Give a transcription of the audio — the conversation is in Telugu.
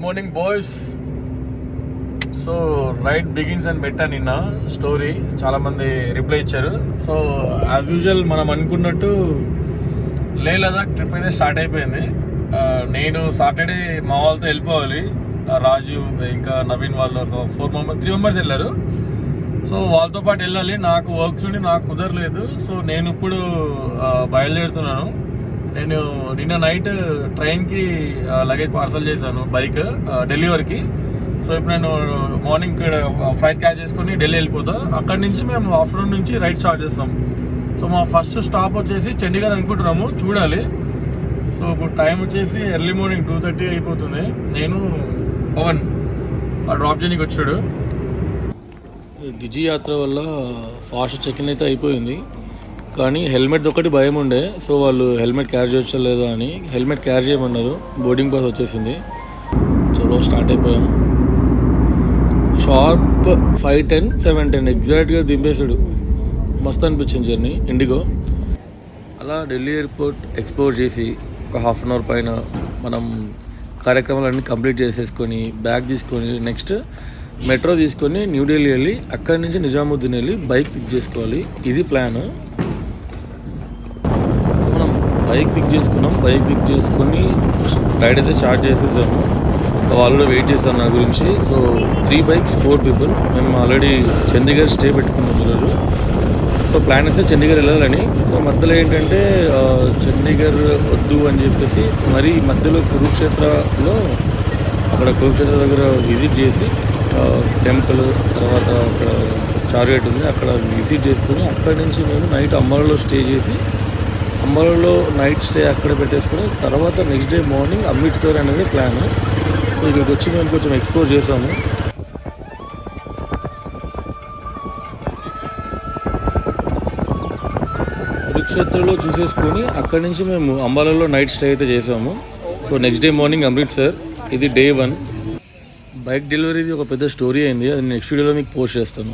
Good morning boys. So ride begins అని పెట్టాను నిన్న స్టోరీ, చాలామంది రిప్లై ఇచ్చారు. సో యాజ్ యూజువల్ మనం అనుకున్నట్టు లే లదాఖ్ ట్రిప్ అయితే స్టార్ట్ అయిపోయింది. నేను సాటర్డే మా వాళ్ళతో వెళ్ళిపోవాలి. రాజు ఇంకా నవీన్ వాళ్ళు 3 మెంబర్స్ వెళ్ళారు. సో వాళ్ళతో పాటు వెళ్ళాలి. నాకు వర్క్స్ ఉండి నాకు కుదరలేదు. సో నేను ఇప్పుడు బయలుదేరుతున్నాను. నేను నిన్న నైట్ ట్రైన్కి లగేజ్ పార్సల్ చేశాను బైక్ ఢిల్లీ వరకు. సో ఇప్పుడు నేను మార్నింగ్ ఫ్లైట్ క్యాచ్ చేసుకుని ఢిల్లీ వెళ్ళిపోతా. అక్కడి నుంచి మేము ఆఫ్టర్నూన్ నుంచి రైడ్ స్టార్ట్ చేస్తాం. సో మా ఫస్ట్ స్టాప్ వచ్చేసి చండీగఢ్ అనుకుంటున్నాము, చూడాలి. సో ఇప్పుడు టైం వచ్చేసి ఎర్లీ మార్నింగ్ 2:30 అయిపోతుంది. నేను పవన్ డ్రాప్ చేయడానికి వచ్చాడు. గిజి యాత్ర వల్ల ఫాస్ట్ చెక్ ఇన్ అయితే అయిపోయింది, కానీ హెల్మెట్ ఒకటి భయం ఉండే. సో వాళ్ళు హెల్మెట్ క్యారీ చేయొచ్చా లేదా అని హెల్మెట్ క్యారీ చేయమన్నారు. బోర్డింగ్ పాస్ వచ్చేసింది. చలో స్టార్ట్ అయిపోయాం. షార్ప్ 5:10 7:10 ఎగ్జాక్ట్గా దింపేశాడు. మస్తు అనిపించింది జర్నీ ఇండిగో. అలా ఢిల్లీ ఎయిర్పోర్ట్ ఎక్స్ప్లోర్ చేసి ఒక హాఫ్ అన్ అవర్ పైన మనం కార్యక్రమాలన్నీ కంప్లీట్ చేసేసుకొని బ్యాగ్ తీసుకొని నెక్స్ట్ మెట్రో తీసుకొని న్యూఢిల్లీ వెళ్ళి అక్కడి నుంచి నిజాముద్దీన్ వెళ్ళి బైక్ పిక్ చేసుకోవాలి. ఇది ప్లాన్. సో మనం బైక్ పిక్ చేసుకున్నాం. బైక్ పిక్ చేసుకొని రైడ్ అయితే స్టార్ట్ చేసేసాము. వాళ్ళు వెయిట్ చేస్తారు నా గురించి. So 3 bikes 4 people. మేము ఆల్రెడీ చండీగఢ్ స్టే పెట్టుకున్నాం ఈరోజు. సో ప్లాన్ అయితే చండీగఢ్ వెళ్ళాలని. సో మధ్యలో ఏంటంటే చండీగఢ్ వద్దు అని చెప్పేసి మరి మధ్యలో కురుక్షేత్రలో అక్కడ కురుక్షేత్ర దగ్గర విజిట్ చేసి టెంపుల్ తర్వాత అక్కడ చార్గేట్ ఉంది, అక్కడ విజిట్ చేసుకుని అక్కడి నుంచి మేము నైట్ అంబాలాలో స్టే చేసి అంబాలాలో నైట్ స్టే అక్కడ పెట్టేసుకుని తర్వాత నెక్స్ట్ డే మార్నింగ్ అమృత్సర్ అనేది ప్లాన్. సో ఇక్కడికి వచ్చి మేము కొంచెం ఎక్స్ప్లోర్ చేసాము. కురుక్షేత్రలో చూసేసుకొని అక్కడి నుంచి మేము అంబాలాలో నైట్ స్టే అయితే చేసాము. So next day morning Amritsar. ఇది డే 1. బైక్ డెలివరీది ఒక పెద్ద స్టోరీ అయింది, అది నెక్స్ట్ వీడియోలో మీకు పోస్ట్ చేస్తాను.